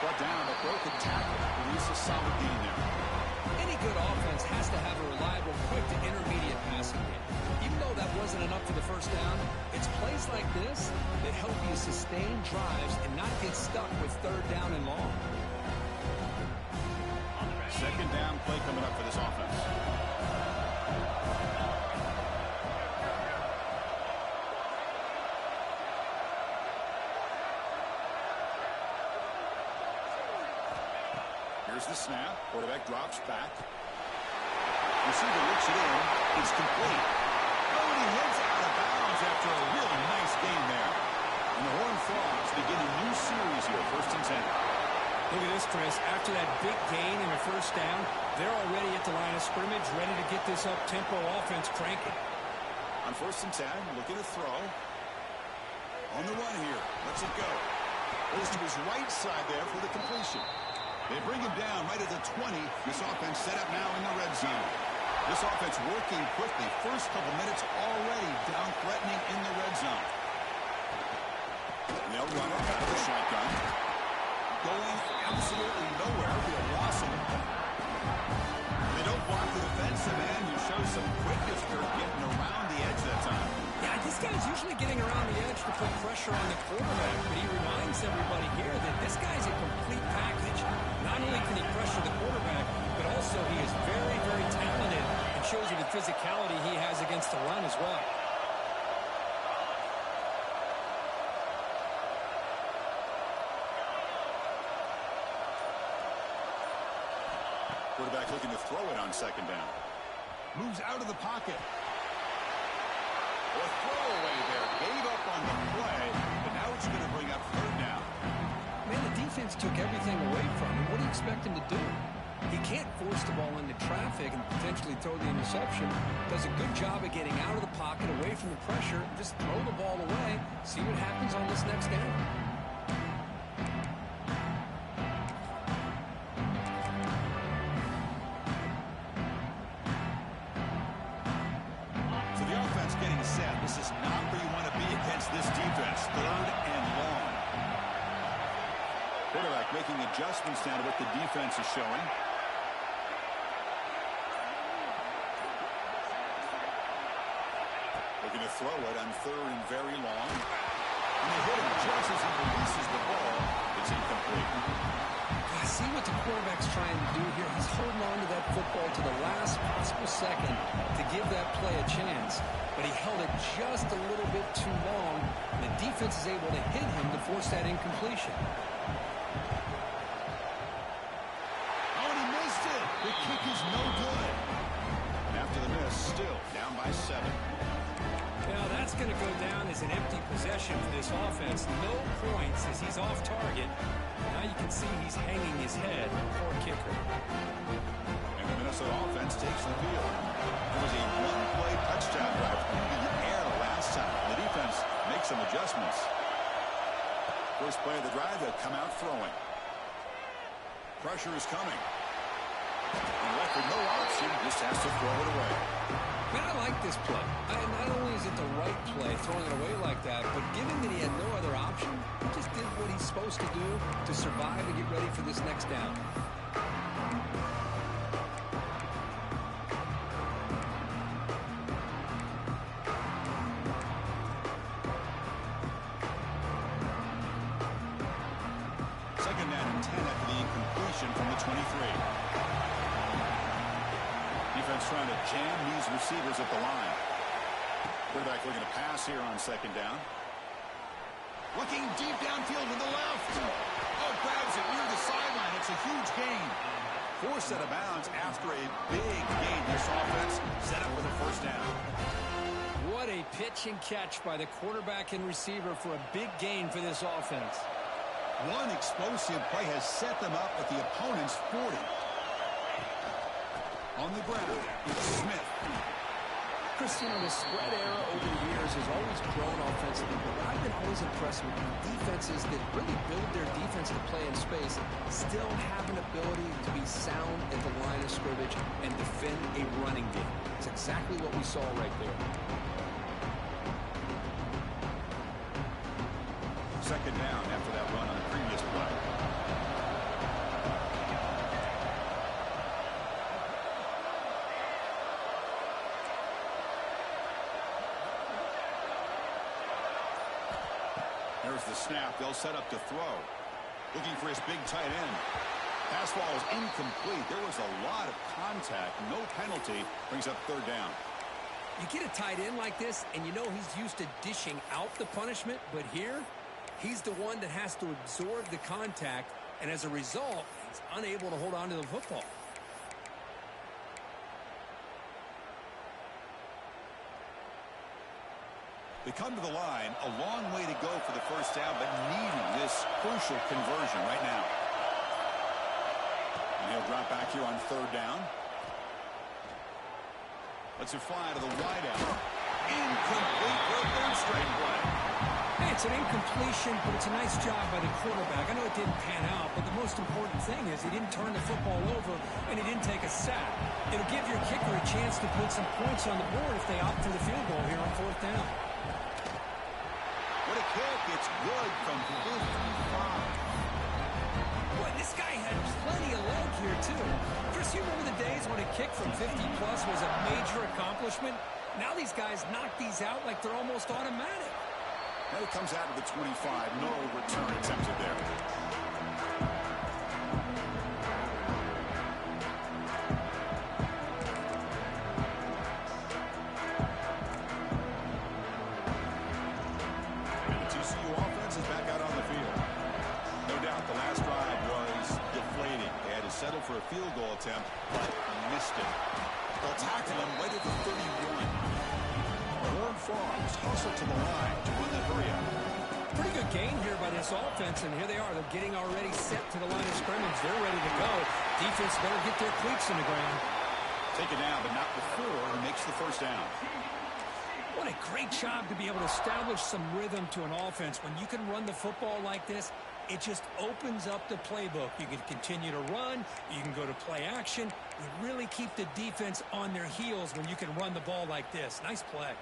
Brought down, a broken tackle. Release a solid gain there. Any good offense has to have a reliable, quick to intermediate passing game. Even though that wasn't enough for the first down, it's plays like this that help you sustain drives and not get stuck with third down and long. Second down play coming up for this offense. Here's the snap. Quarterback drops back. Receiver looks it in. It's complete. Oh, and he heads out of bounds after a really nice gain there. And the Horned Frogs begin a new series here, 1st and 10. Look at this, Chris. After that big gain and a first down, they're already at the line of scrimmage, ready to get this up-tempo offense cranking. On 1st and 10, looking to throw. On the run here. Lets it go. Goes to his right side there for the completion. They bring him down right at the 20. This offense set up now in the red zone. This offense working quickly. First couple minutes already down threatening in the red zone. They'll run it out of the shotgun. Going absolutely nowhere. Be a loss of it. They don't block the defensive end. You show some quickness here getting around the edge that time. Yeah, this guy's usually getting around the edge to put pressure on the quarterback, but he reminds everybody here that this guy's a complete package. Not only can he pressure the quarterback, but also he is very, very talented and shows you the physicality he has against the run as well. Quarterback looking to throw it on second down. Moves out of the pocket. A throwaway there. Gave up on the play, but now it's going to bring up third down. Man, the defense took everything away from him. What do you expect him to do? He can't force the ball into traffic and potentially throw the interception. Does a good job of getting out of the pocket, away from the pressure, just throw the ball away, see what happens on this next down. This is not where you want to be against this defense. 3rd and long. Quarterback making adjustments down to what the defense is showing. Looking to throw it on 3rd and very long. And they hit him just as he releases the ball. It's incomplete. I see what the quarterback's trying to do here. He's holding on to that football to the last possible second to give that play a chance. But he held it just a little bit too long. And the defense is able to hit him to force that incompletion. Oh, and he missed it. The kick is no good. And after the miss, still down by 7. Now that's going to go down as an empty possession for this offense. No points as he's off target. Now you can see he's hanging his head. Poor kicker. And the Minnesota offense takes the field. There was a one-play touchdown drive in the air last time. The defense makes some adjustments. First play of the drive, they'll come out throwing. Pressure is coming. And left with no option, just has to throw it away. Man, I like this play. Not only is it the right play, throwing it away like that, but given that he had no other option, he just did what he's supposed to do to survive and get ready for this next down. Second down and 10 after the incompletion from the 23. Defense trying to jam these receivers at the line. Quarterback looking to pass here on second down. Looking deep downfield to the left. Oh, grabs it near the sideline. It's a huge gain. Forced out of bounds after a big gain. This offense set up with a first down. What a pitch and catch by the quarterback and receiver for a big gain for this offense. One explosive play has set them up at the opponent's 40. On the ground, it's Smith. Christian, the spread era over the years has always grown offensively, but what I've been always impressed with defenses that really build their defense to play in space still have an ability to be sound at the line of scrimmage and defend a running game. It's exactly what we saw right there. Second down after that run on the previous play. There's the snap. They'll set up to throw. Looking for his big tight end. Pass ball is incomplete. There was a lot of contact. No penalty. Brings up third down. You get a tight end like this, and you know he's used to dishing out the punishment, but here, he's the one that has to absorb the contact, and as a result, he's unable to hold on to the football. They come to the line, a long way to go for the first down, but needing this crucial conversion right now. And he'll drop back here on third down. Lets it fly to the wideout. Incomplete for a third straight play. Hey, it's an incompletion, but it's a nice job by the quarterback. I know it didn't pan out, but the most important thing is he didn't turn the football over and he didn't take a sack. It'll give your kicker a chance to put some points on the board if they opt for the field goal here on fourth down. What a kick. It's good from 55. Boy, this guy had plenty of leg here, too. Chris, you remember the days when a kick from 50-plus was a major accomplishment? Now these guys knock these out like they're almost automatic. Now it comes out of the 25. No return attempted there. And the TCU offense is back out on the field. No doubt the last drive was deflating. They had to settle for a field goal attempt, but missed it. They'll tackle him right at the 31. Horned Frogs hustle to the line to win the hurry-up. Pretty good gain here by this offense, and here they are. They're getting already set to the line of scrimmage. They're ready to go. Defense better get their cleats in the ground. Take it down, but not before he makes the first down. What a great job to be able to establish some rhythm to an offense. When you can run the football like this, it just opens up the playbook. You can continue to run. You can go to play action. You really keep the defense on their heels when you can run the ball like this. Nice play.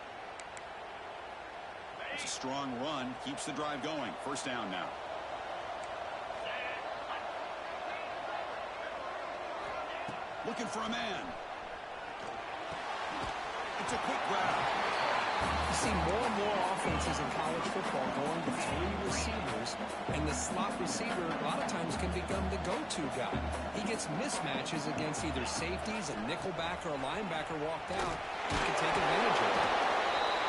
It's a strong run. Keeps the drive going. First down now. Looking for a man. It's a quick grab. You see more and more offenses in college football going to three receivers, and the slot receiver a lot of times can become the go-to guy. He gets mismatches against either safeties, a nickelback, or a linebacker walked out. He can take advantage of that.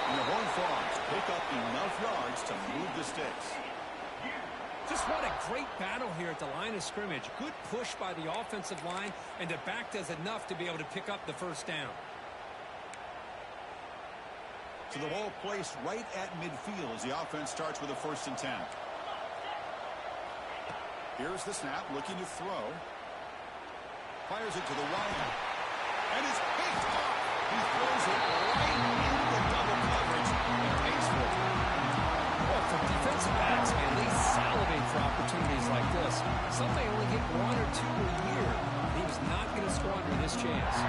And the Horned Frogs pick up enough yards to move the sticks. Just what a great battle here at the line of scrimmage. Good push by the offensive line, and the back does enough to be able to pick up the first down. So the ball placed right at midfield as the offense starts with a 1st and 10. Here's the snap, looking to throw. Fires it to the right. And it's picked off. He throws it right into the double coverage and pays for it. Well, for defensive backs, man, they salivate for opportunities like this. Some may only get 1 or 2 a year. He was not going to squander this chance.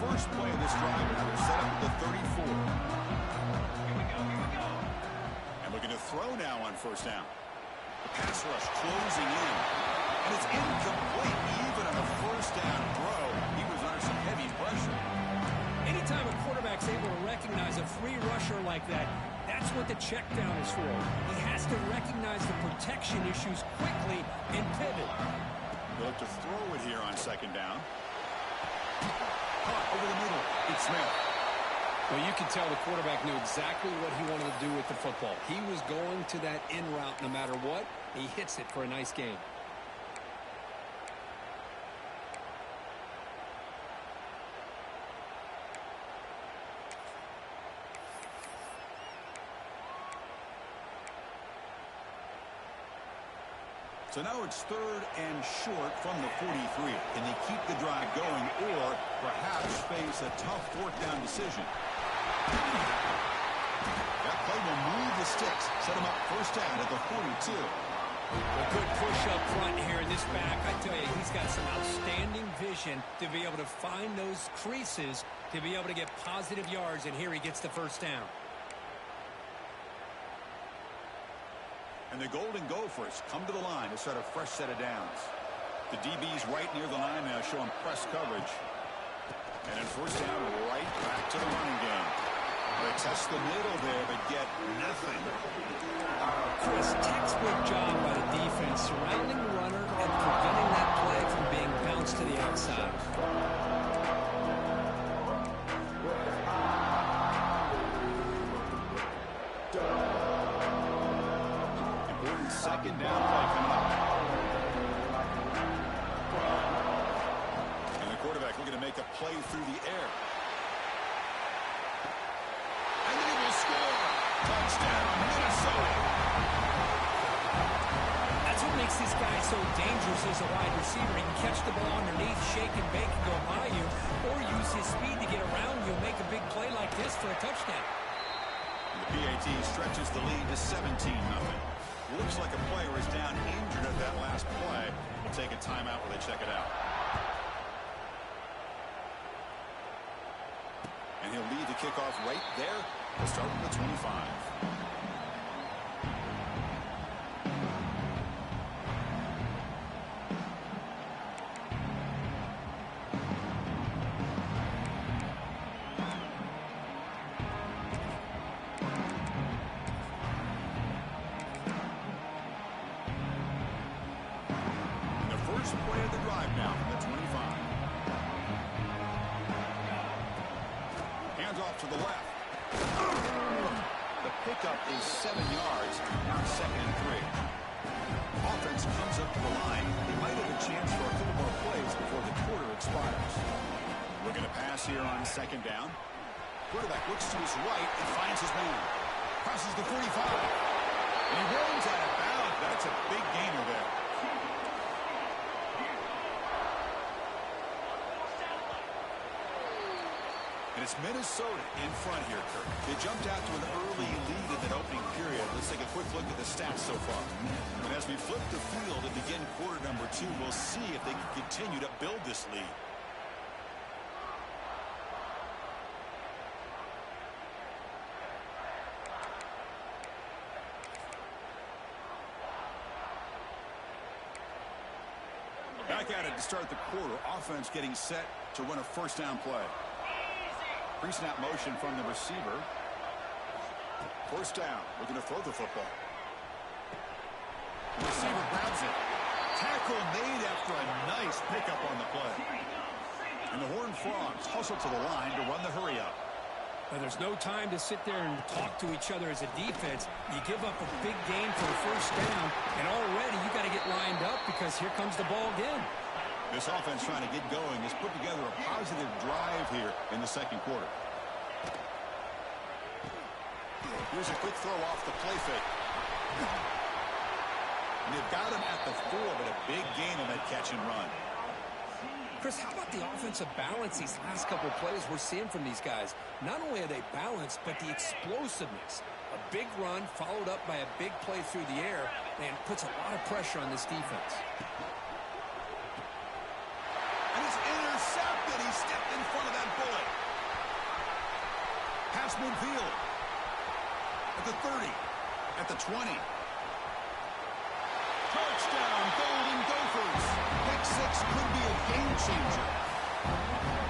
First play of this drive, they're set up at the 34. Here we go. And looking to throw now on first down. The pass rush closing in. And it's incomplete even on the first down throw. He was under some heavy pressure. Anytime a quarterback's able to recognize a free rusher like that, that's what the check down is for. He has to recognize the protection issues quickly and pivot. They'll look to throw it here on second down. Caught over the middle. It's Smith. Well, you can tell the quarterback knew exactly what he wanted to do with the football. He was going to that in route no matter what. He hits it for a nice gain. So now it's 3rd and short from the 43. Can they keep the drive going or perhaps face a tough 4th down decision? That play will move the sticks. Set them up first down at the 42. A good push up front here in this back. I tell you, he's got some outstanding vision to be able to find those creases to be able to get positive yards, and here he gets the first down. And the Golden Gophers come to the line to start a fresh set of downs. The DB's right near the line now showing press coverage. And then first down, right back to the running game. They test the middle there, but get nothing. Chris, textbook job by the defense, surrounding the runner and preventing that play from being bounced to the outside. Important second down play coming up. And the quarterback looking to make a play through the air. And they will score. Touchdown, Minnesota. That's what makes this guy so dangerous as a wide receiver. He can catch the ball underneath, shake and bake and go by you, or use his speed to get around you and make a big play like this for a touchdown. The PAT stretches the lead to 17-0. Looks like a player is down injured at that last play. We'll take a timeout while they check it out. And he'll lead the kickoff right there. We'll start from the 25. Play of the drive now from the 25. Hands off to the left. The pickup is 7 yards. Now 2nd and 3. Offense comes up to the line. They might have a chance for a couple more plays before the quarter expires. Looking to pass here on 2nd down. Quarterback looks to his right and finds his man. Crosses the 45. And he rolls out of bounds. That's a big gainer there. And it's Minnesota in front here, Kirk. They jumped out to an early lead in that opening period. Let's take a quick look at the stats so far. And as we flip the field and begin quarter number 2, we'll see if they can continue to build this lead. Back at it to start the quarter. Offense getting set to run a first down play. Pre-snap motion from the receiver. First down. Looking to throw the football. The receiver grabs it. Tackle made after a nice pickup on the play. And the Horned Frogs hustle to the line to run the hurry up. Now, there's no time to sit there and talk to each other as a defense. You give up a big gain for a first down, and already you got to get lined up because here comes the ball again. This offense trying to get going has put together a positive drive here in the second quarter. Here's a quick throw off the play fake. And they've got him at the 4, but a big gain on that catch and run. Chris, how about the offensive balance these last couple of plays we're seeing from these guys? Not only are they balanced, but the explosiveness. A big run followed up by a big play through the air and puts a lot of pressure on this defense. And it's intercepted. He stepped in front of that bullet. Pass midfield. At the 30. At the 20. Touchdown, Golden Gophers. Pick 6 could be a game changer.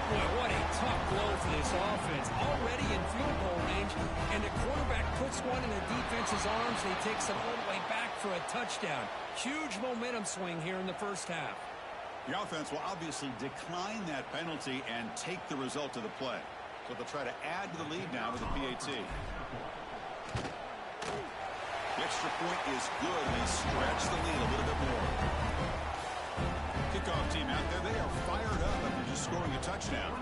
Boy, what a tough blow for this offense. Already in field goal range, and the quarterback puts one in the defense's arms, and he takes it all the way back for a touchdown. Huge momentum swing here in the first half. The offense will obviously decline that penalty and take the result of the play. So they'll try to add to the lead now with the PAT. The extra point is good. They stretch the lead a little bit more. Kickoff team out there, they are fired up after just scoring a touchdown.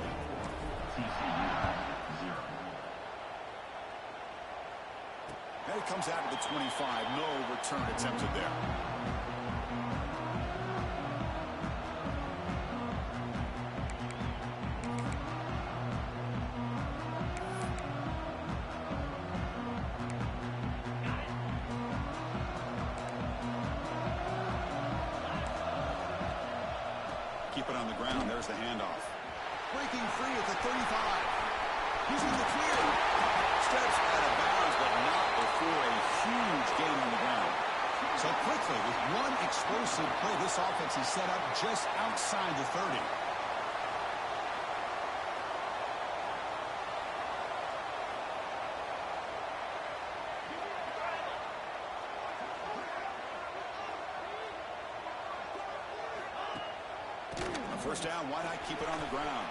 And it comes out to the 25. No return attempted there. Keep it on the ground. There's the handoff. Breaking free at the 35. He's in the clear. Steps out of bounds, but not before a huge gain on the ground. So quickly, with one explosive play, this offense is set up just outside the 30. First down, why not keep it on the ground?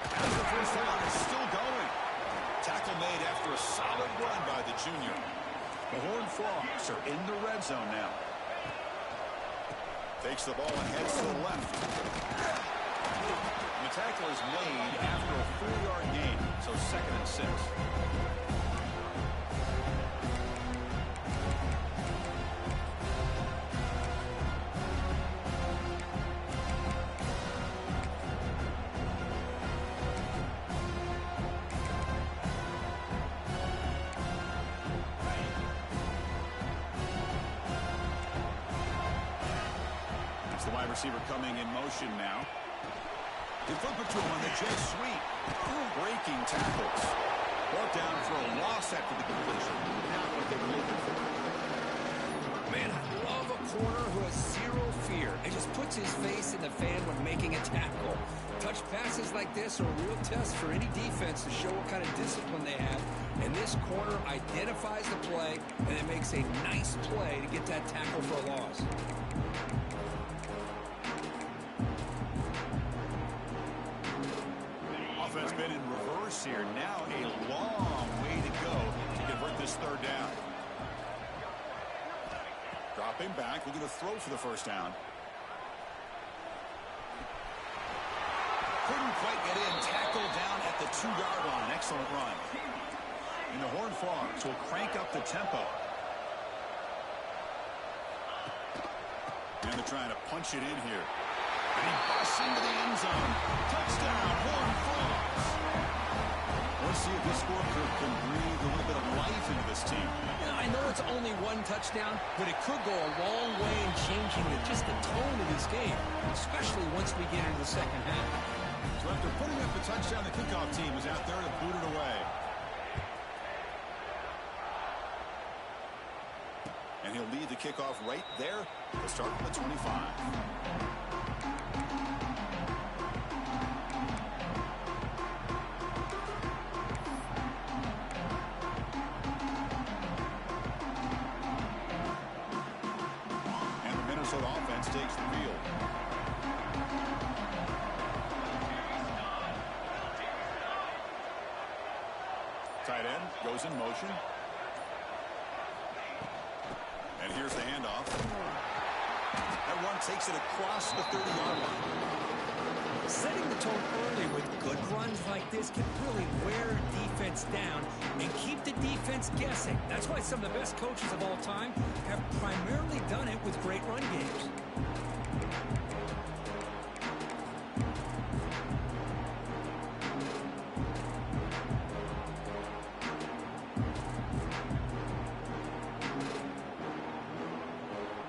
As the first down is still going. Tackle made after a solid run by the junior. The Horned Frogs are in the red zone now. Takes the ball and heads to the left. The tackle is made after a 4-yard gain, so 2nd and 6. The wide receiver coming in motion now. They flip it to him on the jet sweep. Breaking tackles. Brought down for a loss after the completion. Not what they were looking for. Man, I love a corner who has zero fear and just puts his face in the fan when making a tackle. Touch passes like this are a real test for any defense to show what kind of discipline they have. And this corner identifies the play and it makes a nice play to get that tackle for a loss. Offense been in reverse here. Now a long way to go to convert this 3rd down. Dropping back, looking to throw for the first down. Couldn't quite get in. Tackled down at the 2-yard line. Excellent run. And the Horned Frogs will crank up the tempo. And they're trying to punch it in here. And he busts into the end zone. Touchdown, Horned Frogs. Let's see if this score can breathe a little bit of life into this team. Yeah, I know it's only 1 touchdown, but it could go a long way in changing just the tone of this game, especially once we get into the second half. So after putting up the touchdown, the kickoff team is out there to boot it away. And he'll lead the kickoff right there to start from the 25. Offense takes the field. Tight end goes in motion. And here's the handoff. That one takes it across the 30-yard line. Setting the tone early with good runs like this can really wear defense down and keep the defense guessing. That's why some of the best coaches of all time have primarily done it with great run games.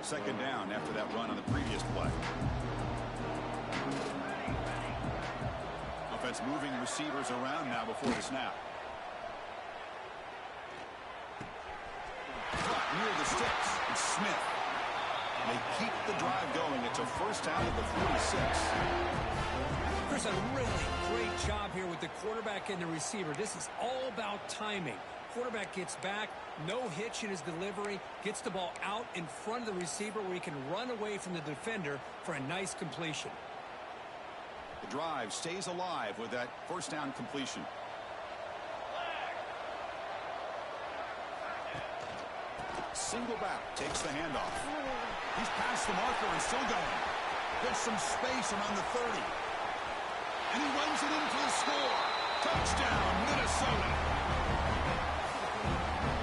Second down after that run on the previous play. Offense moving receivers around now before the snap. Caught near the sticks. It's Smith. They keep the drive going. It's a first down at the 46. Chris, a really great job here with the quarterback and the receiver. This is all about timing. Quarterback gets back, no hitch in his delivery, gets the ball out in front of the receiver where he can run away from the defender for a nice completion. The drive stays alive with that first down completion. Single back, takes the handoff. He's past the marker and still going. Gets some space around the 30. And he runs it in for the score. Touchdown, Minnesota.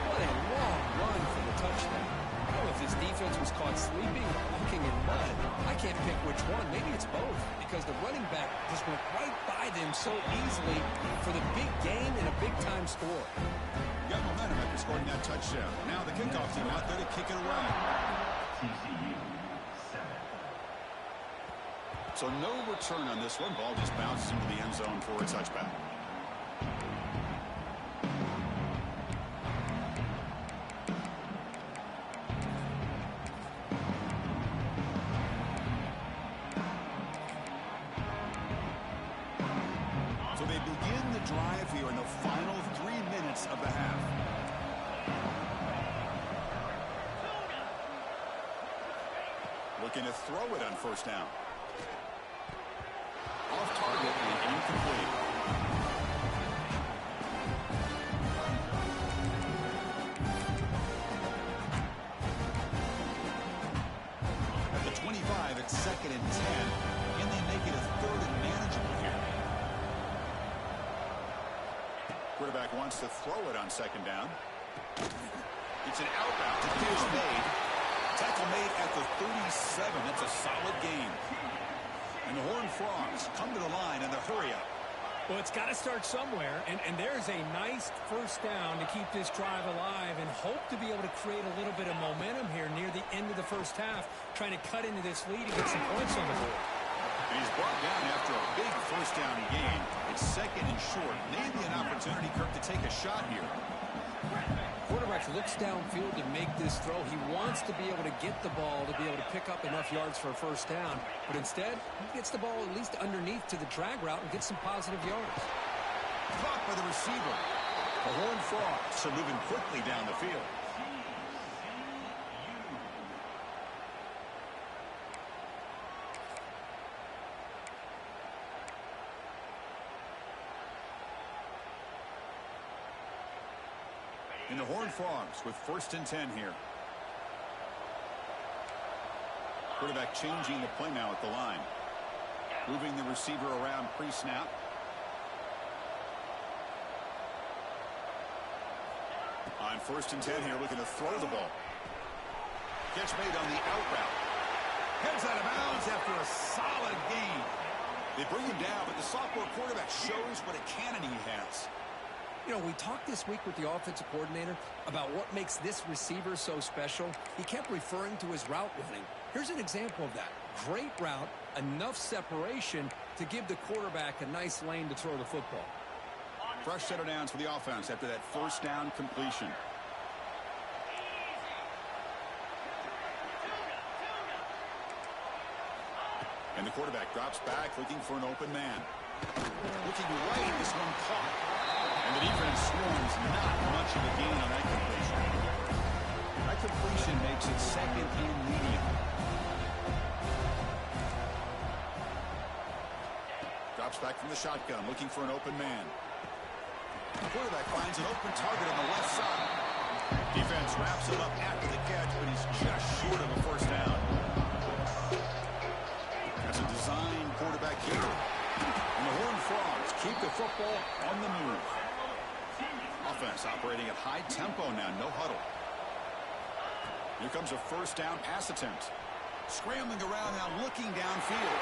What a long run for the touchdown. I don't know if this defense was caught sleeping or walking in mud. I can't pick which one. Maybe it's both, because the running back just went right by them so easily for the big gain and a big-time score. Got momentum after scoring that touchdown. Now the kickoff team out there to kick it away. So no return on this one. Ball just bounces into the end zone for a touchback. So they begin the drive here in the final 3 minutes of the half. Looking to throw it on first down. Off target and incomplete. At the 25, it's 2nd and 10. And they make it a 3rd and manageable here. Quarterback wants to throw it on 2nd down. It's an outbound. Defense made. Tackle made at the 37. That's a solid gain. And the Horned Frogs come to the line in the hurry-up. Well, it's got to start somewhere, and there's a nice first down to keep this drive alive and hope to be able to create a little bit of momentum here near the end of the first half, trying to cut into this lead and get some points on the board. And he's brought down after a big first down gain. It's 2nd and short. Maybe an opportunity, Kirk, to take a shot here. Quarterback looks downfield to make this throw. He wants to be able to get the ball to be able to pick up enough yards for a first down. But instead, he gets the ball at least underneath to the drag route and gets some positive yards. Caught by the receiver. The Horned Frogs are moving quickly down the field. And the Horned Frogs with 1st and 10 here. Quarterback changing the play now at the line. Moving the receiver around pre-snap. On 1st and 10 here, looking to throw the ball. Catch made on the out route. Heads out of bounds after a solid gain. They bring him down, but the sophomore quarterback shows what a cannon he has. You know, we talked this week with the offensive coordinator about what makes this receiver so special. He kept referring to his route running. Here's an example of that. Great route, enough separation to give the quarterback a nice lane to throw the football. Fresh set of downs for the offense after that first down completion. And the quarterback drops back looking for an open man. Looking right, this one caught. And the defense swarms not much of a gain on that completion. That completion makes it 2nd and medium. Drops back from the shotgun, looking for an open man. The quarterback finds an open target on the left side. Defense wraps him up after the catch, but he's just short of a first down. That's a design quarterback here. And the Horned Frogs keep the football on the move. Offense operating at high tempo now, no huddle. Here comes a first down pass attempt. Scrambling around now, looking downfield.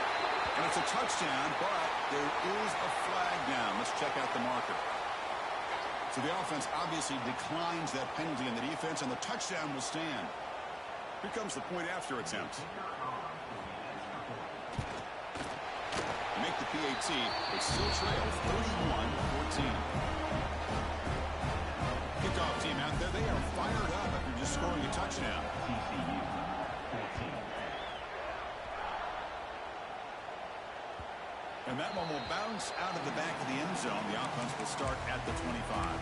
And it's a touchdown, but there is a flag down. Let's check out the marker. So the offense obviously declines that penalty, and the defense, and the touchdown will stand. Here comes the point after attempt. Make the PAT, but still trail 31-14. Kickoff team out there, they are fired up after just scoring a touchdown. And that one will bounce out of the back of the end zone. The offense will start at the 25.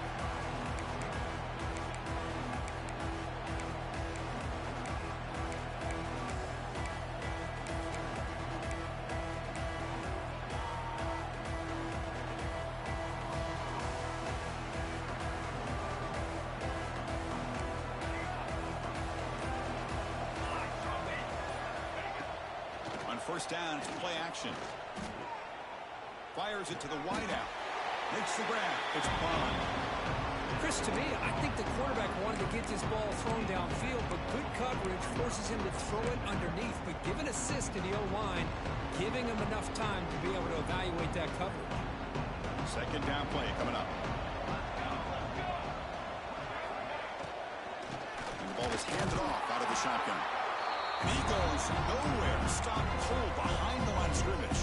First down, it's play action. Fires it to the wideout. Makes the grab. It's Bond. Chris, to me, I think the quarterback wanted to get this ball thrown downfield, but good coverage forces him to throw it underneath. But give an assist to the O-line, giving him enough time to be able to evaluate that coverage. Second down play coming up. And the ball is handed off out of the shotgun. He goes nowhere. Stop cold behind the line of scrimmage.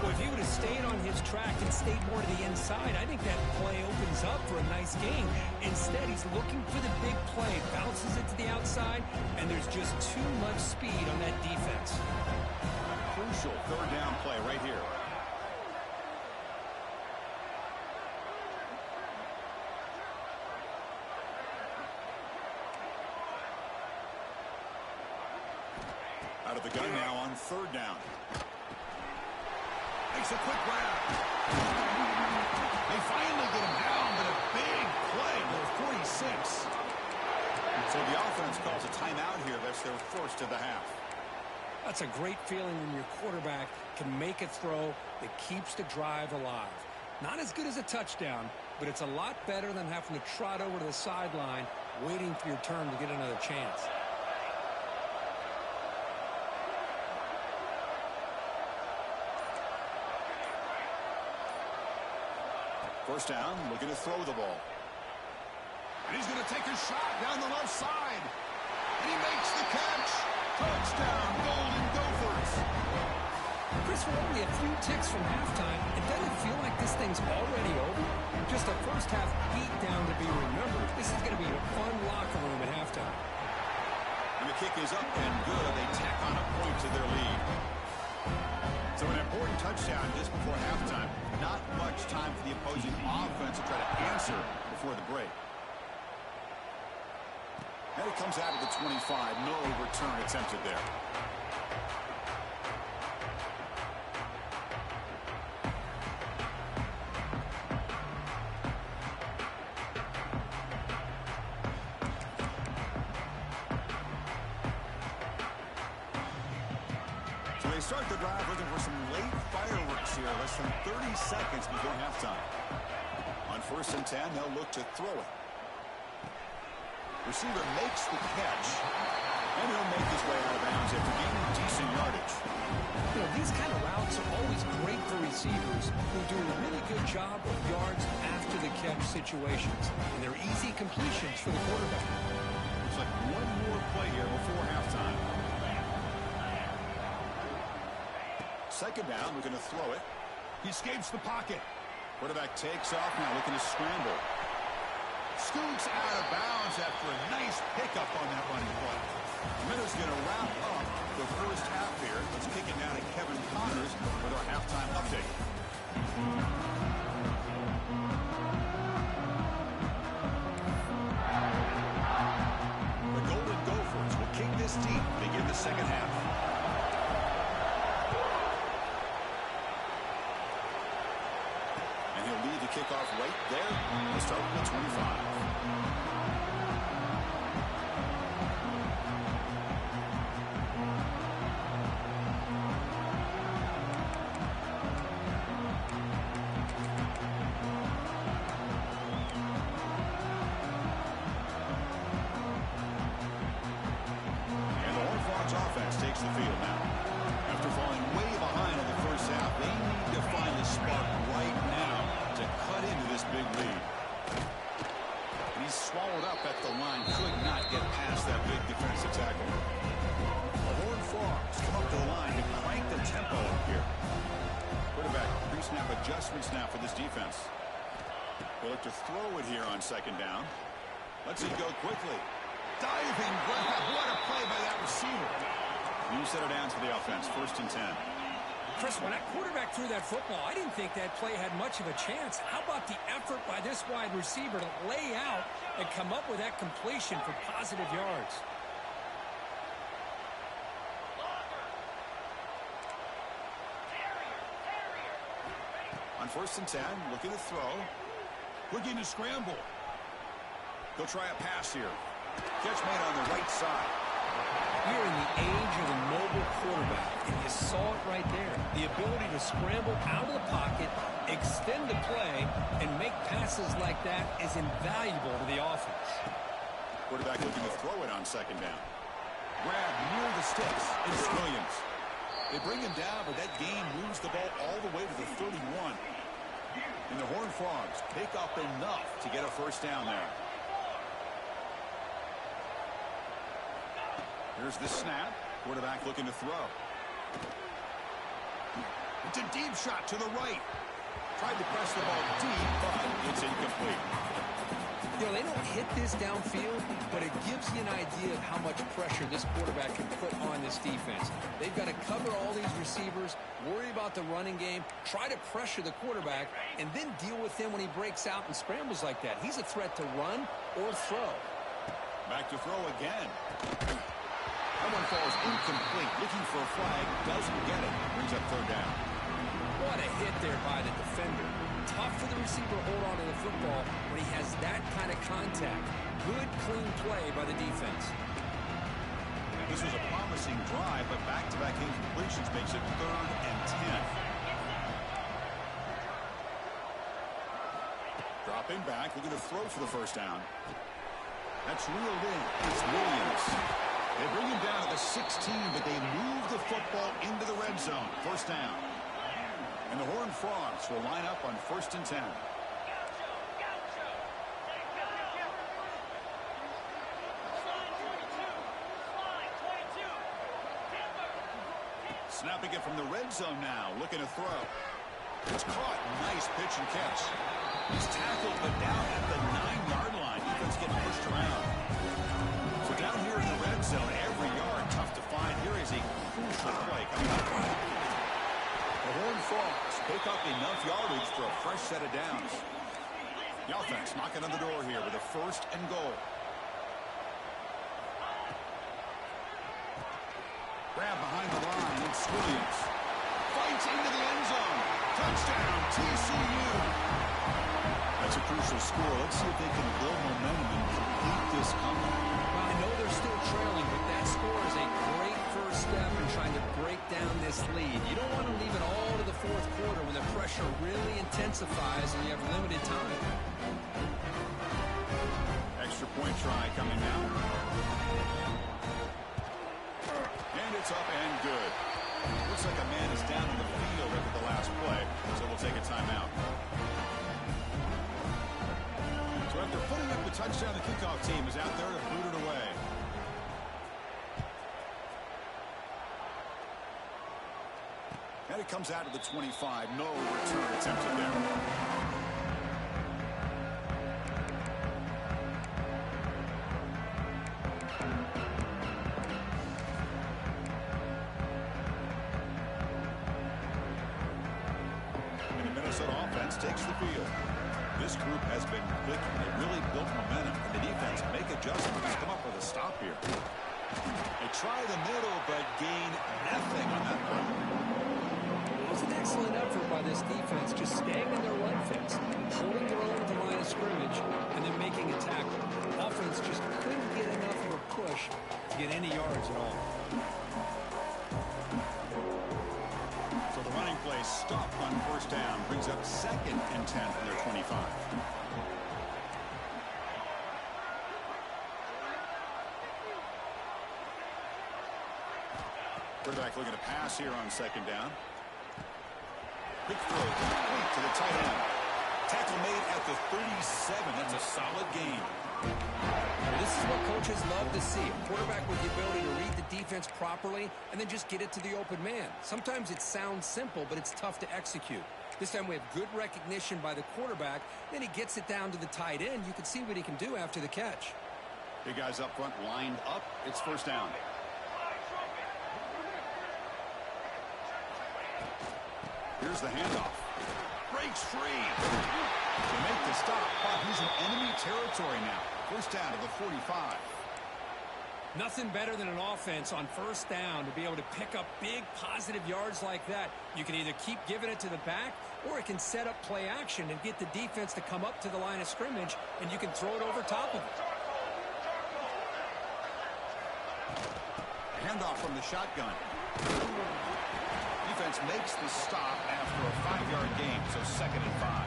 Well, if he would have stayed on his track and stayed more to the inside, I think that play opens up for a nice gain. Instead, he's looking for the big play, bounces it to the outside, and there's just too much speed on that defense. Crucial third down play right here. Out of the gun now on third down. Makes a quick grab. They finally get him down, but a big play for 46. So the offense calls a timeout here. That's their first of the half. That's a great feeling when your quarterback can make a throw that keeps the drive alive. Not as good as a touchdown, but it's a lot better than having to trot over to the sideline waiting for your turn to get another chance. First down, looking to throw the ball. And he's going to take a shot down the left side. And he makes the catch. Touchdown, Golden Gophers. Chris, we're only a few ticks from halftime. It doesn't feel like this thing's already over. Just a first half beat down to be remembered. This is going to be a fun locker room at halftime. And the kick is up and good. They tack on a point to their lead. So an important touchdown just before halftime. Not much time for the opposing offense to try to answer before the break. And it comes out of the 25. No return attempted there. So they start the drive looking for some late fireworks here. Less than 30 seconds before halftime. On 1st and 10, they'll look to throw it. Receiver makes the catch, and he'll make his way out of bounds after gaining decent yardage. You know, these kind of routes are always great for receivers who do a really good job of yards after the catch situations, and they're easy completions for the quarterback. Looks like one more play here before halftime. Second down, looking to throw it. He escapes the pocket. Quarterback takes off now, looking to scramble. Scoots out of bounds after a nice pickup on that running play. Miller's going to wrap up the first half here. Let's kick it down to Kevin Connors with our halftime update. The Golden Gophers will kick this deep to begin the second half. And he'll lead the kickoff right there. We'll start with the 25. Takes the field now. After falling way behind in the first half, they need to find a spark right now to cut into this big lead. And he's swallowed up at the line. Could not get past that big defensive tackle. The Horned Frogs come up to the line to crank the tempo up here. Quarterback pre-snap adjustments now for this defense. They'll look to throw it here on second down. Let's see go quickly. Diving grab. What a play by that receiver. You set it down to the offense. 1st and 10. Chris, when that quarterback threw that football, I didn't think that play had much of a chance. How about the effort by this wide receiver to lay out and come up with that completion for positive yards? On 1st and 10, looking to throw. Looking to scramble. They'll try a pass here. Catch made on the right side. We're in the age of the mobile quarterback, and you saw it right there. The ability to scramble out of the pocket, extend the play, and make passes like that is invaluable to the offense. Quarterback looking to throw it on second down. Grab near the sticks. It's Williams. They bring him down, but that gain moves the ball all the way to the 31. And the Horned Frogs pick up enough to get a first down there. Here's the snap. Quarterback looking to throw. It's a deep shot to the right. Tried to press the ball deep, but it's incomplete. You know, they don't hit this downfield, but it gives you an idea of how much pressure this quarterback can put on this defense. They've got to cover all these receivers, worry about the running game, try to pressure the quarterback, and then deal with him when he breaks out and scrambles like that. He's a threat to run or throw. Back to throw again. That one falls incomplete. Looking for a flag. Doesn't get it. Brings up third down. What a hit there by the defender. Tough for the receiver to hold on to the football when he has that kind of contact. Good, clean play by the defense. This was a promising drive, but back-to-back incompletions makes it 3rd and 10. Dropping back, looking to throw for the first down. That's reeled in. It's Williams. They bring him down to the 16, but they move the football into the red zone. First down. And the Horned Frogs will line up on 1st and 10. Snapping it from the red zone now, looking to throw. It's caught. Nice pitch and catch. He's tackled, but down at the 9-yard line. Defense getting pushed around. So down here in the red zone, every yard tough to find. Here is a crucial play coming up. The Horned Frogs pick up enough yardage for a fresh set of downs. The offense knocking on the door here with a 1st and goal. Grab behind the line. It's Williams. Fights into the end zone. Touchdown, TCU. That's a crucial score. Let's see if they can build momentum and complete this comeback. Well, I know they're still trailing, but that score is a great first step in trying to break down this lead. You don't want to leave it all to the 4th quarter when the pressure really intensifies and you have limited time. Extra point try coming now. And it's up and good. Looks like a man is down in the field after the last play, so we'll take a timeout. So after putting up the touchdown, the kickoff team is out there to boot it away. And it comes out to the 25. No return attempted there. Takes the field. This group has been clicking. They really built momentum, and the defense make adjustments. Come up with a stop here. They try the middle, but gain nothing on that play. It was an excellent effort by this defense, just staying in their run fence, holding their own at the line of scrimmage, and then making a tackle. Offense just couldn't get enough of a push to get any yards at all. Running play stopped on 1st down. Brings up 2nd and 10 from their 25. Quarterback looking to pass here on 2nd down. Quick throw complete to the tight end. Tackle made at the 37. That's a solid gain. This is what coaches love to see. A quarterback with the ability to read the defense properly and then just get it to the open man. Sometimes it sounds simple, but it's tough to execute. This time we have good recognition by the quarterback. Then he gets it down to the tight end. You can see what he can do after the catch. Big guys up front lined up. It's 1st down. Here's the handoff. Breaks free. To make the stop, but he's in enemy territory now. 1st down to the 45. Nothing better than an offense on 1st down to be able to pick up big positive yards like that. You can either keep giving it to the back, or it can set up play action and get the defense to come up to the line of scrimmage, and you can throw it over top of it. Handoff from the shotgun. Defense makes the stop after a 5-yard gain, so 2nd and 5.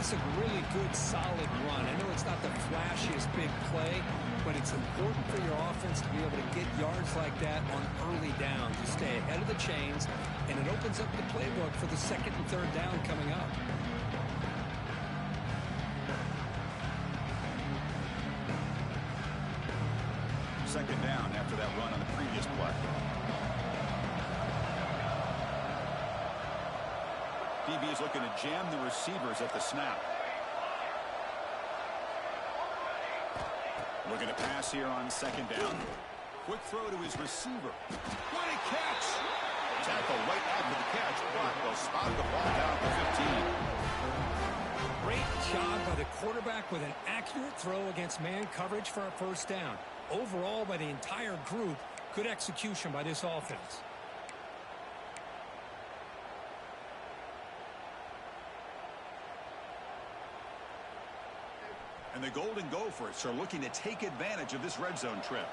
It's a really good, solid run. I know it's not the flashiest big play, but it's important for your offense to be able to get yards like that on early down to stay ahead of the chains, and it opens up the playbook for the 2nd and 3rd down coming up. Second down after that run on the previous play. DB is looking to jam the receivers at the snap. Looking to pass here on 2nd down. Quick throw to his receiver. What a catch! Tackle right after the catch, but they'll spot the ball down at the 15. Great job by the quarterback with an accurate throw against man coverage for a 1st down. Overall, by the entire group, good execution by this offense. And the Golden Gophers are looking to take advantage of this red zone trip.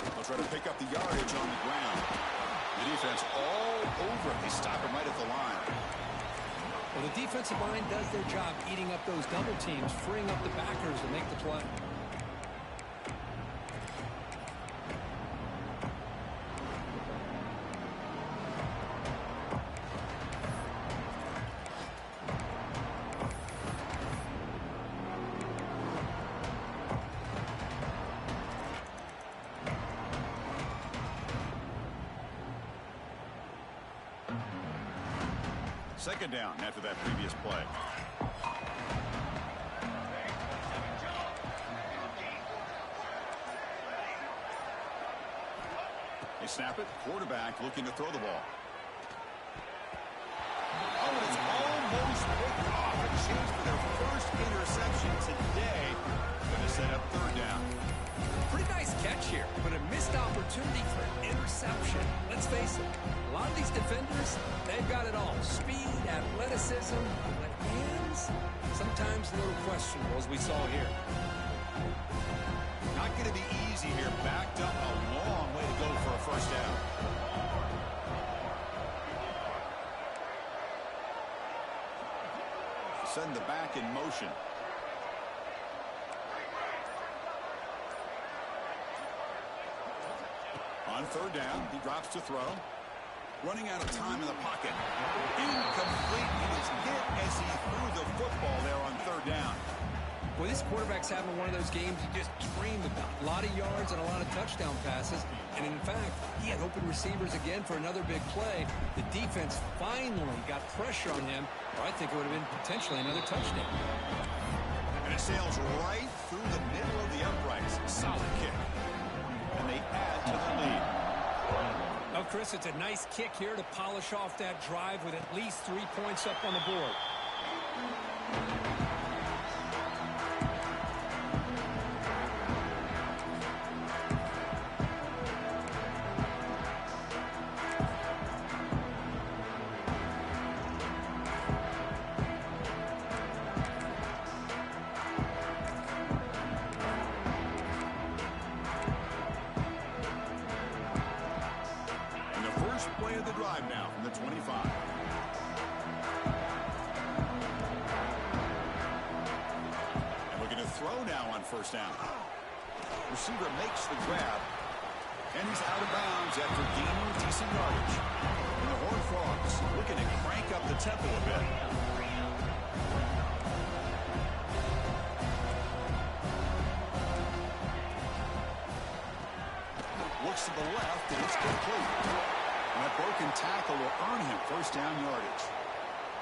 They'll try to pick up the yardage on the ground. The defense all over it. They stop him right at the line. Well, the defensive line does their job eating up those double teams, freeing up the backers to make the play. Second down after that previous play. They snap it. Quarterback looking to throw the ball. Oh, and it's almost picked off. A chance for their first interception today. Going to set up third down. Pretty nice catch here, but a missed opportunity for an interception. Let's face it, a lot of these defenders, they've got it all. Speed, athleticism, but hands, sometimes a little questionable, as we saw here. Not going to be easy here. Backed up a long way to go for a first down. Send the back in motion. On third down, he drops to throw. Running out of time in the pocket. Incomplete. He was hit as he threw the football there on third down. Well, this quarterback's having one of those games you just dream about. A lot of yards and a lot of touchdown passes. And in fact, he had open receivers again for another big play. The defense finally got pressure on him, or I think it would have been potentially another touchdown. And it sails right through the middle of the uprights. Solid kick. And they add to the lead. Oh, Chris, it's a nice kick here to polish off that drive with at least 3 points up on the board. Play of the drive now from the 25. And looking to throw now on first down. Receiver makes the grab, and he's out of bounds after gaining decent yardage. And the Horned Frogs looking to crank up the tempo a bit. Looks to the left, and it's complete. And that broken tackle will earn him first down yardage.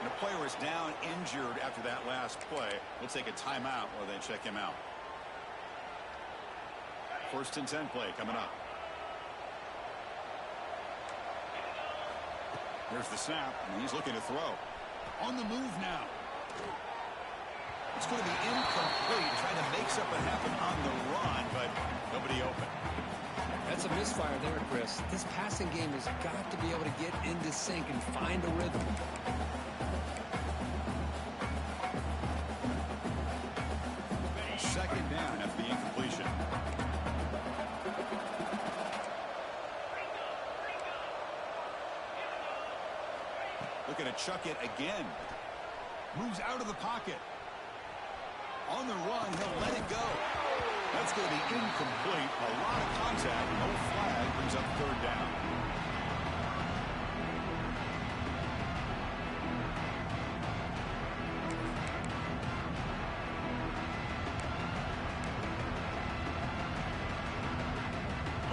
And the player is down injured after that last play. We'll take a timeout while they check him out. First and 10 play coming up. Here's the snap, and he's looking to throw. On the move now. It's going to be incomplete, trying to make something happen on the run, but nobody open. That's a misfire there, Chris. This passing game has got to be able to get into sync and find a rhythm. Second down after the incompletion. Looking to chuck it again. Moves out of the pocket. On the run, he'll let it go. That's going to be incomplete. A lot of contact. No flag brings up third down.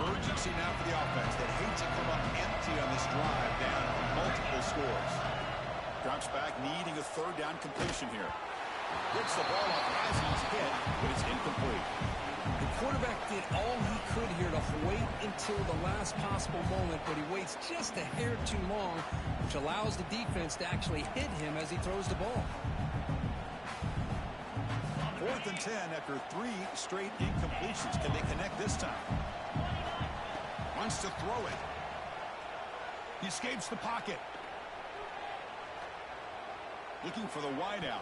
Urgency now for the offense that hates to come up empty on this drive down multiple scores. Drops back, needing a third down completion here. Gets the ball off as he's hit, but it's incomplete. The quarterback did all he could here to wait until the last possible moment, but he waits just a hair too long, which allows the defense to actually hit him as he throws the ball. 4th and 10 after 3 straight incompletions. Can they connect this time? Wants to throw it. He escapes the pocket. Looking for the wideout.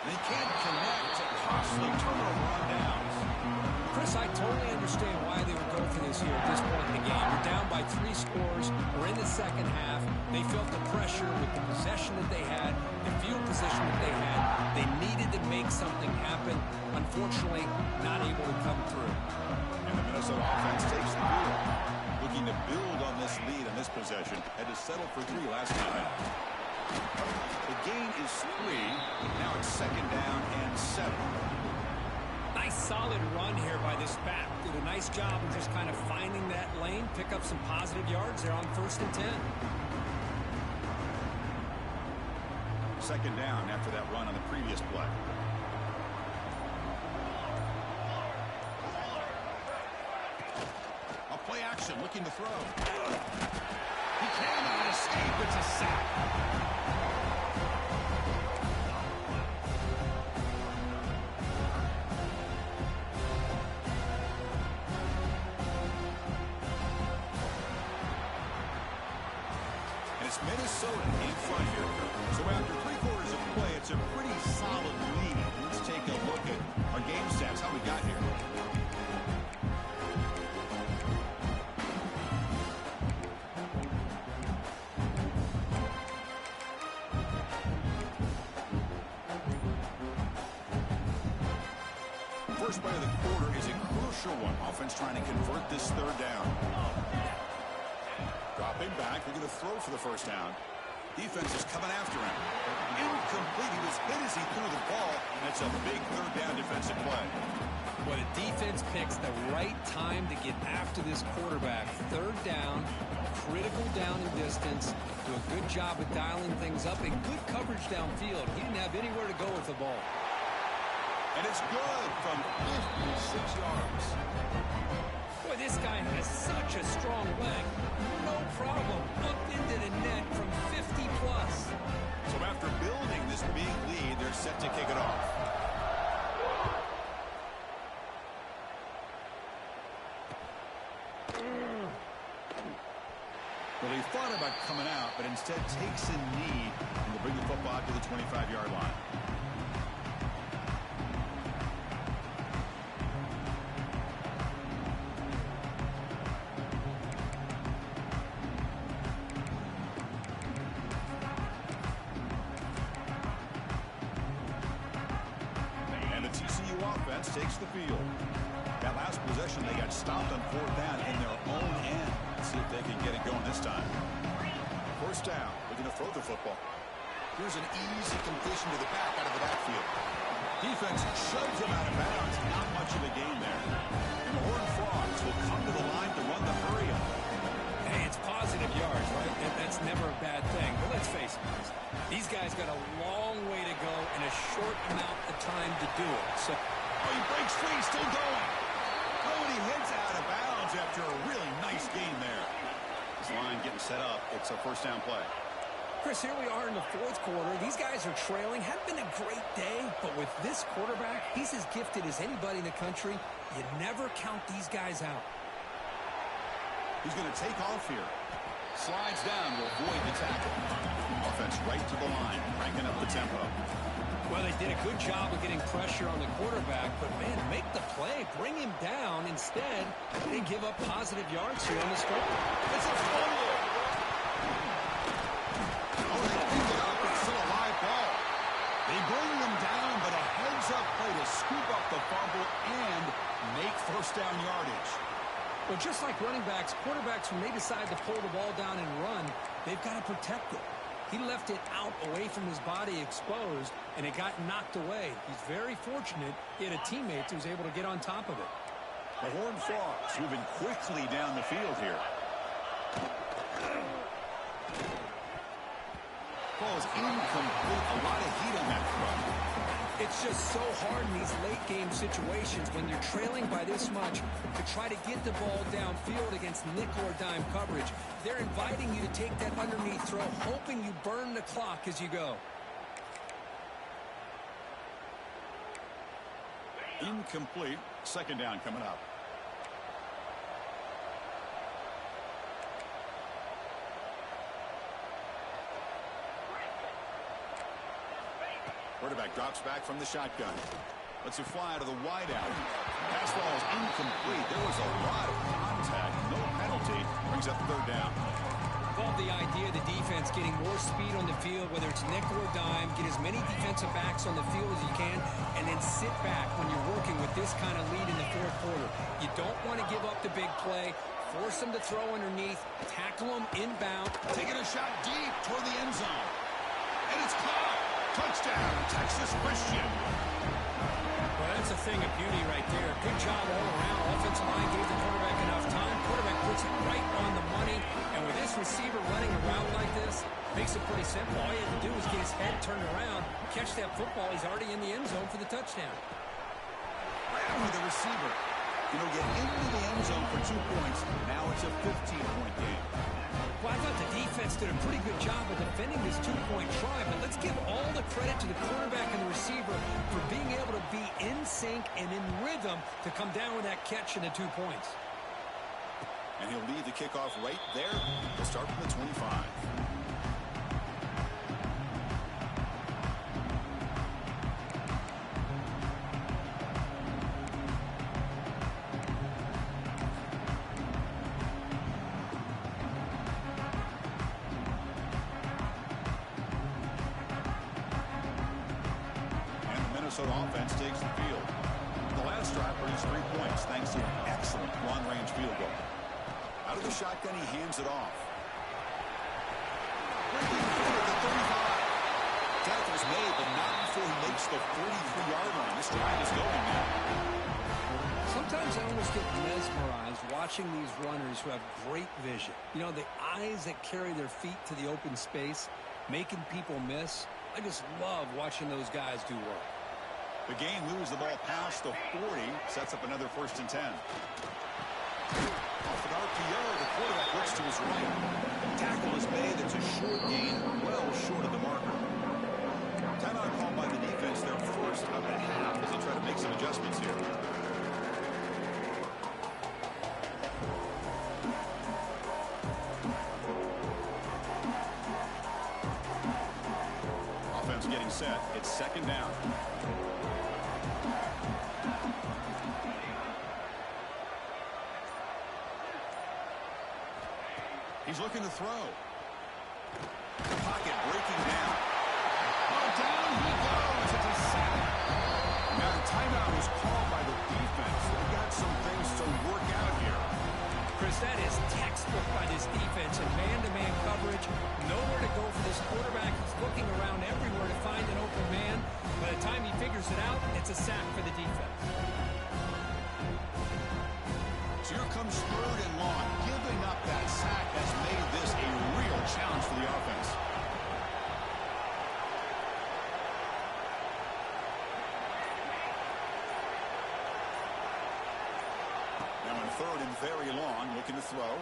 They can't connect. It's a costly turnover on downs. Chris, I totally understand why they would go for this here at this point in the game. You're down by 3 scores. We're in the second half. They felt the pressure with the possession that they had, the field position that they had. They needed to make something happen. Unfortunately, not able to come through. And the Minnesota offense takes the field. Looking to build on this lead on this possession. Had to settle for 3 last time. The gain is 3. Now it's second down and 7. Nice solid run here by this back. Did a nice job of just kind of finding that lane, pick up some positive yards there on 1st and 10. Second down after that run on the previous play. A play action looking to throw. He cannot escape. It's a sack. Minnesota in front here. So after 3/4 of play, it's a pretty solid lead. Let's take a look at our game stats, how we got here. First play of the quarter is a crucial one. Offense trying to convert this 3rd down. Dropping back, they're going to throw for the 1st down. Defense is coming after him. Incomplete. He was hit as he threw the ball. That's a big 3rd down defensive play. Well, the defense picks the right time to get after this quarterback. 3rd down, critical down and distance. Do a good job of dialing things up and good coverage downfield. He didn't have anywhere to go with the ball. And it's good from 56 yards. Boy, this guy has such a strong leg. No problem. Up into the net from 50 plus. So after building this big lead, they're set to kick it off. Well, he thought about coming out, but instead takes a knee and will bring the football out to the 25-yard line. Takes the field. That last possession, they got stopped on 4th down in their own end. Let's see if they can get it going this time. 1st down. They're going to throw the football. Here's an easy completion to the back out of the backfield. Defense shoves him out of bounds. Not much of a gain there. And the Horned Frogs will come to the line to run the hurry up. Hey, it's positive yards, right? That's never a bad thing. But let's face it, these guys got a long way to go and a short amount of time to do it. So he breaks free, still going. Oh, and he heads out of bounds after a really nice game there. This line getting set up. It's a 1st down play. Chris, here we are in the 4th quarter. These guys are trailing. Hadn't been a great day, but with this quarterback, he's as gifted as anybody in the country. You never count these guys out. He's going to take off here. Slides down to avoid the tackle. Offense right to the line, cranking up the tempo. Well, they did a good job of getting pressure on the quarterback, but, man, make the play, bring him down. Instead, they give up positive yards here on the score. It's a fumble. Oh, they pick it up. It's still a live ball. They bring them down, but a heads-up play to scoop up the fumble and make 1st down yardage. Well, just like running backs, quarterbacks, when they decide to pull the ball down and run, they've got to protect it. He left it out away from his body exposed, and it got knocked away. He's very fortunate he had a teammate who was able to get on top of it. The Horned Frogs moving quickly down the field here. Ball is incomplete. A lot of heat on that throw. It's just so hard in these late-game situations when you're trailing by this much to try to get the ball downfield against nickel or dime coverage. They're inviting you to take that underneath throw, hoping you burn the clock as you go. Incomplete. 2nd down coming up. quarterback drops back from the shotgun. Lets it fly to the wideout. Pass ball is incomplete. There was a lot of contact. No penalty. Brings up third down. Love the idea of the defense getting more speed on the field, whether it's nickel or dime, get as many defensive backs on the field as you can, and then sit back when you're working with this kind of lead in the fourth quarter. You don't want to give up the big play. Force them to throw underneath. Tackle them inbound. Taking a shot deep toward the end zone. And it's caught. Touchdown, Texas Christian. Well, that's a thing of beauty right there. Good job all around. Offensive line gave the quarterback enough time. Quarterback puts it right on the money. And with this receiver running a route like this, makes it pretty simple. All you have to do is get his head turned around, catch that football. He's already in the end zone for the touchdown. Ran with the receiver. You know, get into the end zone for 2 points. Now it's a 15-point game. Well, I thought the defense did a pretty good job of defending this 2-point try, but let's give all the credit to the quarterback and the receiver for being able to be in sync and in rhythm to come down with that catch and the 2 points. And he'll lead the kickoff right there. He'll start from the 25. Minnesota offense takes the field. The last drive produced 3 points thanks to an excellent long-range field goal. Out of the shotgun, he hands it off. Breaking forward at the 35. Tackle's made, but not before he makes the 43-yard line. This drive is going now. Sometimes I almost get mesmerized watching these runners who have great vision. You know, the eyes that carry their feet to the open space, making people miss. I just love watching those guys do work. The game moves the ball past the 40, sets up another 1st and 10. Off an RPO, the quarterback looks to his right. Tackle is made. It's a short gain, well short of the marker. Timeout called by the defense, their first of the half, as they try to make some adjustments here. Offense getting set. It's 2nd down. He's looking to throw. Pocket breaking down. Oh, down he goes. It's a sack. Now the timeout was called by the defense. They've got some things to work out here. Chris, that is textbook by this defense in man-to-man coverage. Nowhere to go for this quarterback. He's looking around everywhere to find an open man. By the time he figures it out, it's a sack for the defense. So here comes 3rd and long. Giving up that sack has made this a real challenge for the offense. Now in 3rd and very long, looking to throw.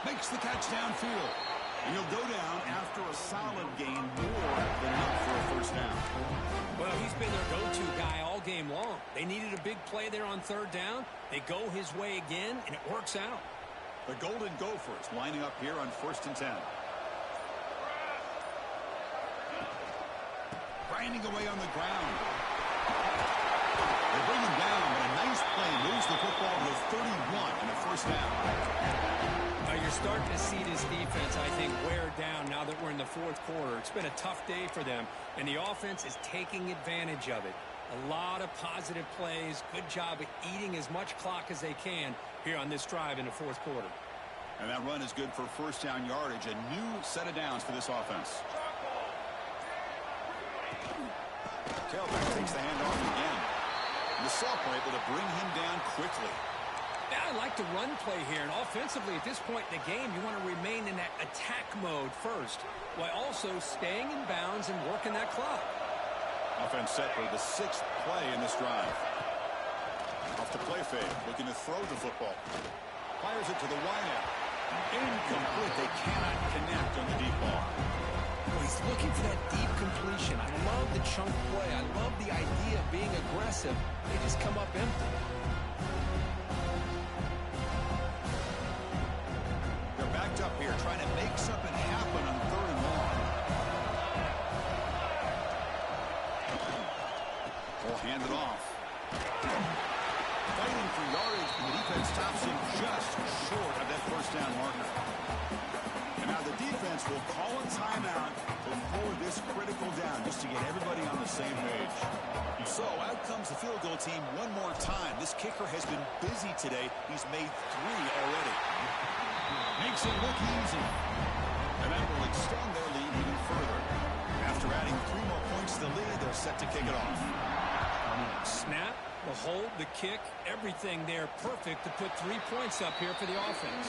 Makes the catch downfield. And he'll go down after a solid gain, more than enough for a 1st down. Well, he's been their go-to guy all game long. They needed a big play there on 3rd down. They go his way again, and it works out. The Golden Gophers lining up here on 1st and 10. Grinding away on the ground. They bring him down, but a nice play moves the football to the 31 and a 1st down. You're starting to see this defense, I think, wear down now that we're in the 4th quarter. It's been a tough day for them, and the offense is taking advantage of it. A lot of positive plays. Good job of eating as much clock as they can here on this drive in the 4th quarter. And that run is good for 1st down yardage. A new set of downs for this offense. Tailback takes the handoff again. And the Salk were able to bring him down quickly. I like the run play here, and offensively at this point in the game, you want to remain in that attack mode first, while also staying in bounds and working that clock. Offense set for the 6th play in this drive. Off the play fake, looking to throw the football. Fires it to the wideout. Incomplete. They cannot connect on the deep ball. Well, he's looking for that deep completion. I love the chunk play. I love the idea of being aggressive. They just come up empty. They're backed up here trying to make something happen on 3rd and long. will hand it off. Fighting for yardage, and the defense stops him just short of that first down marker. And now the defense will call a timeout before this critical down, just to get everybody on the same page. So out comes the field goal team one more time. This kicker has been busy today. He's made 3 already. Makes it look easy. And that will extend their lead even further. After adding 3 more points to the lead, they're set to kick it off. Snap, the hold, the kick, everything there perfect to put 3 points up here for the offense.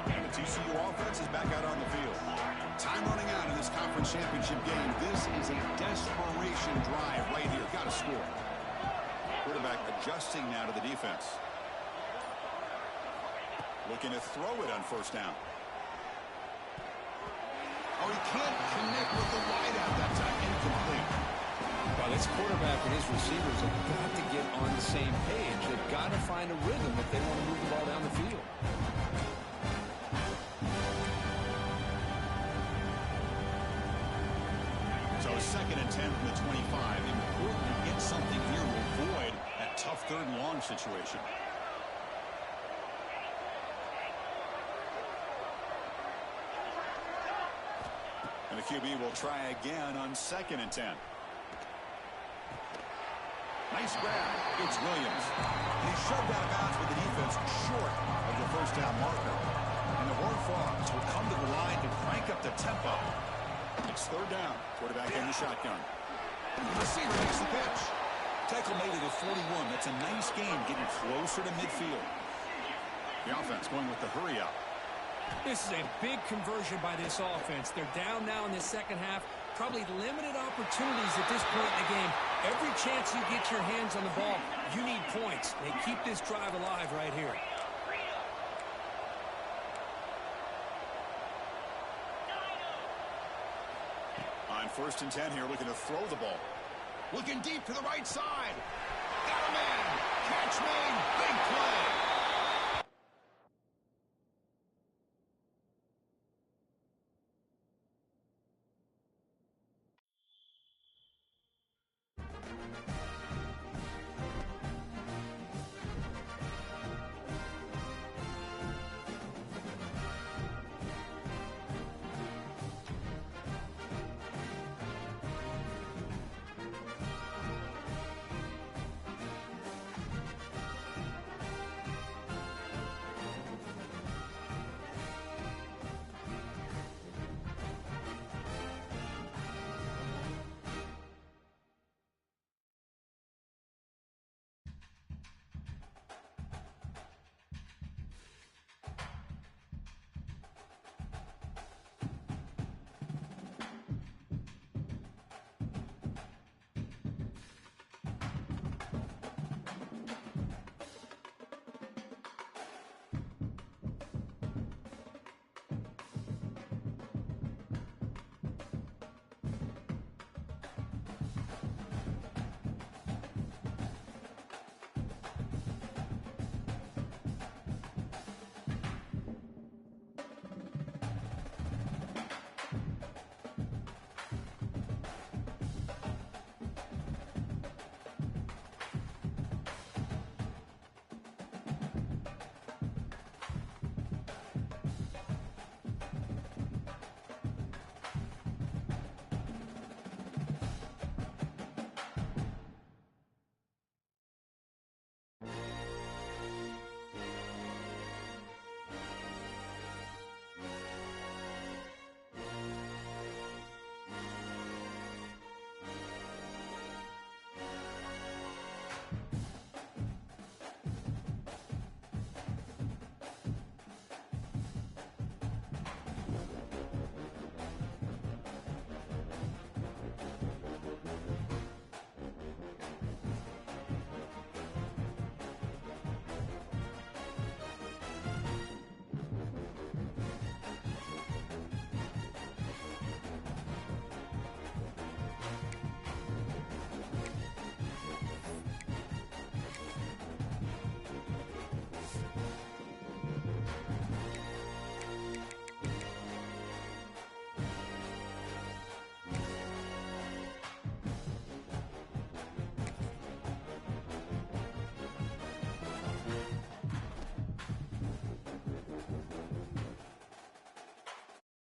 And the TCU offense is back out on the field. Time running out in this conference championship game. This is a desperation drive right here. Got to score. Quarterback adjusting now to the defense. Looking to throw it on first down. Oh, he can't connect with the wideout that time. Incomplete. Well, this quarterback and his receivers have got to get on the same page. They've got to find a rhythm if they want to move the ball down the field. So 2nd and 10 from the 25. Important to get something here to avoid that tough 3rd and long situation. And the QB will try again on 2nd and 10. Nice grab. It's Williams. And he's shoved out of bounds with the defense short of the first down marker. And the Horned Frogs will come to the line to crank up the tempo. It's 3rd down. Quarterback in the shotgun. And the receiver makes the pitch. Tackle made it at 41. That's a nice game, getting closer to midfield. The offense going with the hurry up. This is a big conversion by this offense. They're down now in the second half. Probably limited opportunities at this point in the game. Every chance you get your hands on the ball, you need points. They keep this drive alive right here. On 1st and 10 here, looking to throw the ball. Looking deep to the right side.